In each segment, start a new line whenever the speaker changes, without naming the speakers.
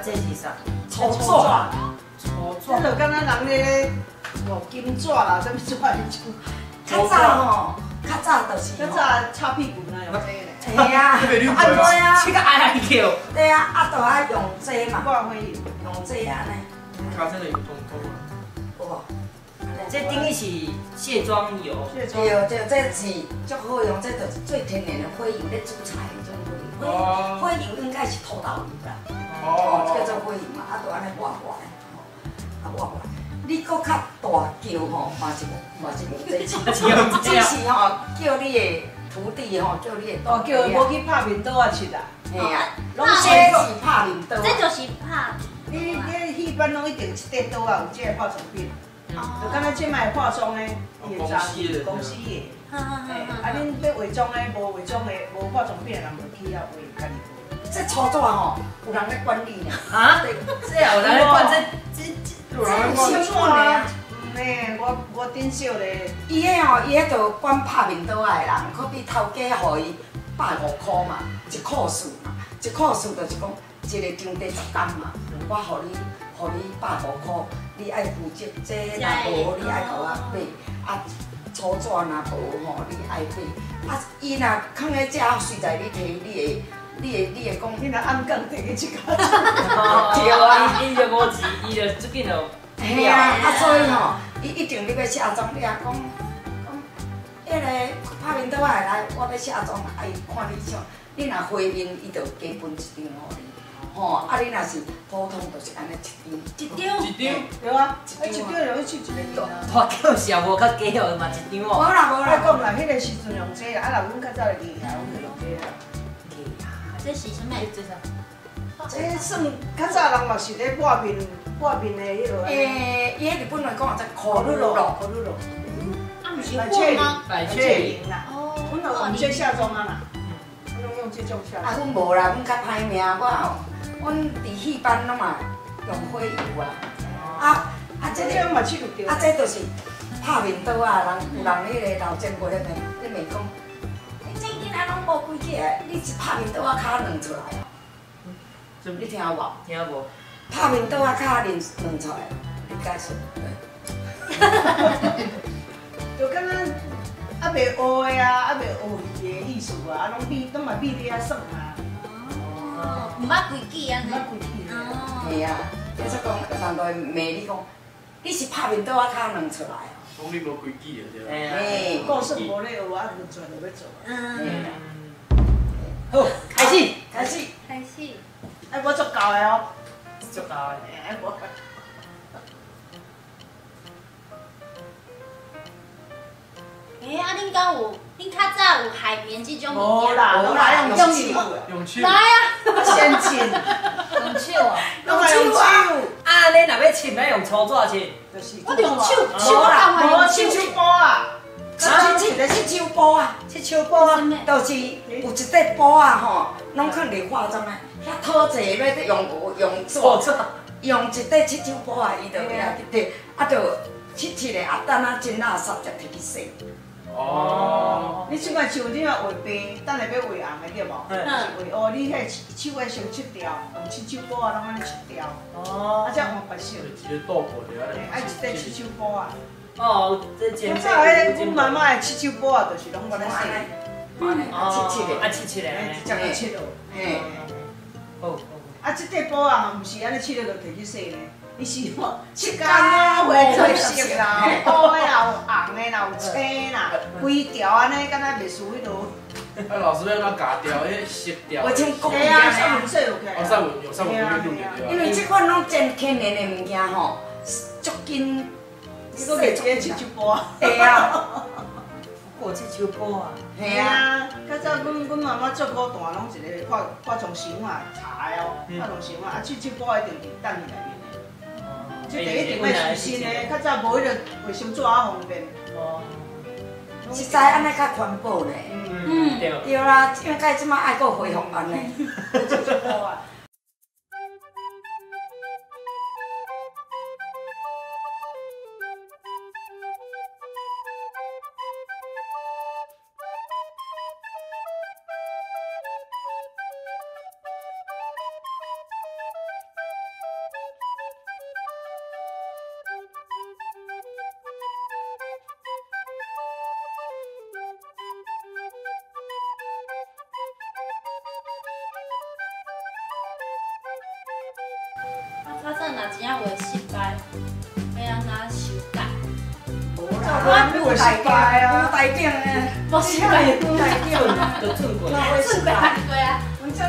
这是啥？
粗纸，
粗
这就敢若人咧无金纸啦，什么纸迄种。
较早吼，较早就是
较早擦屁股那用这个。
嘿啊，啊对啊，
这个爱叫。
对啊，啊就爱用这嘛，
挂花油，
用这安尼。
它真的有通风吗？
有无？
这等于是卸妆油。
对对，这是足好用，这就是最天然的花油咧煮菜迄种花油。花油应该是土豆油啦，叫做花油嘛，啊就安尼抹抹的，啊抹抹。你搁较大叫吼，嘛是无这钱，只是吼叫你的徒弟吼，叫你的
哦，叫无去拍面刀啊切啦。
嘿啊，拢这是拍面刀。
这就是拍。
你戏班拢一定一块刀啊，有这个化妆品。就敢若即摆化妆的，伊会查公司的。啊，恁要化妆的，无化妆的，无化妆品的人就去遐画家己画。
这粗纸吼，有人咧管理呢。
啊？这有人咧管这
小管呢？
呢，我顶少咧。
伊迄吼，伊迄就管拍面刀的人，可比头家互伊150块嘛，一箍数嘛，一箍数就是讲一个场地10工嘛，我互你150块，你爱负责这若无你爱甲我买，啊粗纸若无吼你爱买，啊伊若放咧遮，随在你摕你会讲，
你若暗讲摕去一个。
对啊，
伊就无钱，伊就最紧就。
嘿啊，啊所以吼，伊一定你要卸妆，你啊讲，迄个拍面刀的来，我要卸妆，啊伊看你像，你若花面，伊就加分1张互你，吼，啊你若是普通，就是安尼1张。
一张。
对啊，一张就去一个面啊。
大叫是也无较加哦，嘛一张哦。
无啦无啦，
我讲啦，迄个时阵用这个，啊，若阮较早的厉害，阮就用这个。
这是什么？
这啥？
这算较早人嘛是咧抹面的迄落。
伊迄日本来讲叫可露露，
可露露。
啊，不是货吗？
百雀
莹啦。
哦，
阮就用这下妆啊啦。阮拢用这种下
啊
妆。
阮无啦，阮较歹命，阮伫戏班拢嘛用花油啊，这个
嘛试着
啊这就是拍面刀啊，有人迄个老前辈咧骂讲，你这囡仔拢无规矩的，你一拍面刀啊骹软出来啊，你听有无？
听无？
拍面刀啊骹软出来，你解释。
就敢若还袂学的啊，还袂学伊的艺术啊，拢嘛比你遐爽啊。
哦，唔捌规矩安尼。
捌规矩的。
哦。
嘿啊，即说讲，人就会骂你讲，你是拍面刀啊骹软出来啊。
讲你无规矩的对吧？
嘿，
故事无咧学啊，就全就要做。
嗯。
好，开始。
开始。
开始。
哎，我足够的哦。
足够的。
哎，我。
哎，啊，恁敢有？恁较早有海绵这种物件？
无啦，拢来用手，
用手。
来啊！
先亲，
用手啊！
拢来用手。
啊，你若要切，要用粗纸切。
就是
我用手
啦，
放
无手手包啊，
七手包啊，
七手包啊，
就是有一块布啊吼，拢放伫化妆啊，遐讨济要得用做，用一块七手包啊，伊就遐对，啊就切的啊，等啊真垃圾才摕去洗。
哦。
你即摆像你若画白，等下要画红的对无？是画哦，你迄手的先切掉，用七手包啊，拢安尼切掉，
哦。
啊才换白色。
一个豆腐的啊。
爱一块七手包啊。
哦，这前
我早迄阮妈妈的七手包啊，就是拢我咧洗。
切的，
啊切切的，
才会切落。
嘿。
好。
啊，即块包啊，毋是安尼切了就摕去洗呢。伊是吼，七工啊，画做色啦，乌的啦，有红的啦，有青啦，规条安尼，敢若袂输迄落。
啊，老师要怎夹掉？迄色调。
我像国
系啊，上文色落去。
哦，上文有上文不录的对吧？
因为即款拢真天然的物件吼，足紧。
你搁摕一个七手包啊？
对啊。
过七手包啊？
系啊，较早阮妈妈做古段拢一个化妆箱啊，茶的哦，化妆箱啊，啊七手包一定伫等伊内面的。即第一定要是新的，较早无迄个卫生纸啊方便。
哦。
实在安尼较环保呢。
对。
对啦，应该即摆爱搁恢复安尼。
七手包啊。
较早若真正话失败，要安怎修改？
我舞台顶诶，
无失败，
舞台顶，
都转过。
那会失败。
对啊，
反正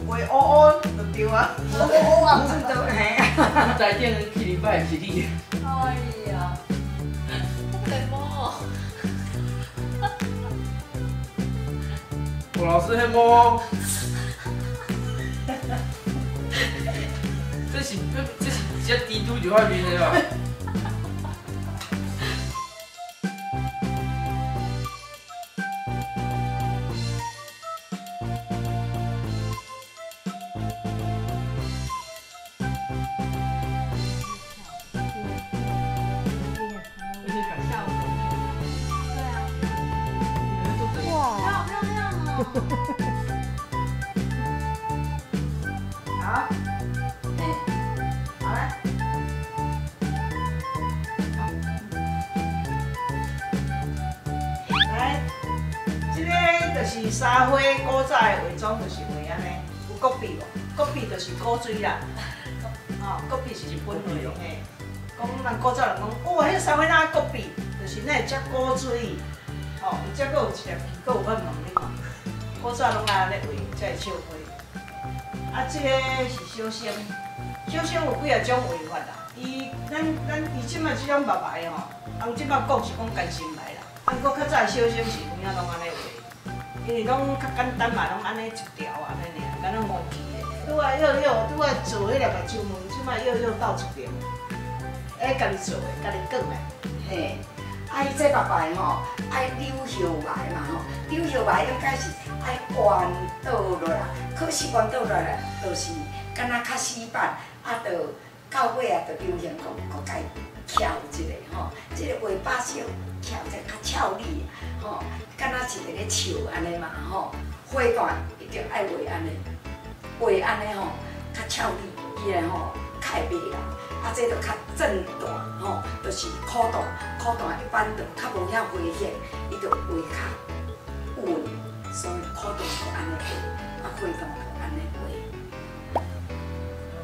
话乌乌就对啊。
我真都嘿。
在顶去礼拜是你。
哎呀，对么？
我老师迄幕，这是直接低度就外面的啦。
好漂亮哦！
好，好来。来，这个就是沙花古早的化妆，就是画安尼，有国币无？国币就是古水啦，哦，国币是日本话嘿。讲人古早人讲，哇，迄个沙花哪国币，就是那会遮古水，哦，有遮个有一粒皮，个有粉红你看，古早拢爱安尼画，才会笑花。啊，这个是小生，小生有几啊种画法啦。伊即摆即种白白的吼，即摆讲是讲干心来啦。过较早的小生是有影拢安尼画，因为拢较简单嘛，拢安尼一条安尼尔，敢若五支的。拄啊幼幼，拄啊做迄个目睭毛，即摆幼幼斗一条，爱家己做的，家己卷的。
嘿，伊这白白吼，爱柳叶白嘛吼，柳叶白应该是爱弯倒落来，可是弯倒落来就是敢若较死板，就到尾就流行讲，搁家翘一个吼，这个尾巴小，翘一个较俏丽吼，敢若是一个笑安尼嘛吼，花段一定爱画安尼，画安尼吼较俏丽，伊个吼较会袂啦。这就较正段吼，就是裤段一般就较无遐危险，伊就画较稳，所以裤段就安尼画，花段就安尼画。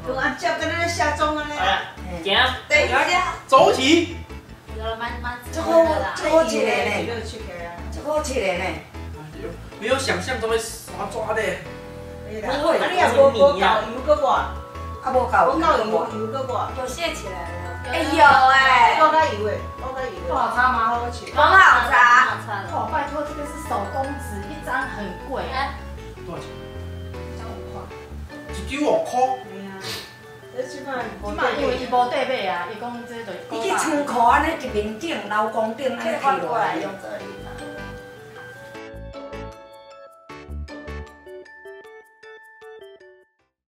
就按照跟咱下妆安尼啦。
行，
等一下，
走起！
有了蛮
这好一个呢，
就好切开啊。
这好切个呢。
没有想象中的刷抓的。
不会，啊你也无搞油搁我，
啊无够，
我搞油搁我。
有卸起来了，
哎
有哎，
我加油诶，我加油。
不好擦吗？
好切。
很好擦。
擦的。
哦，拜托，这个是手工纸，一张很贵，
多少钱？
一张5块。
一张5块。
哎呀，这即摆
即嘛因为伊无地买啊，伊讲这就
伊去仓库安尼一面顶、楼公顶安尼
可以换
摕落来
过来用。这里。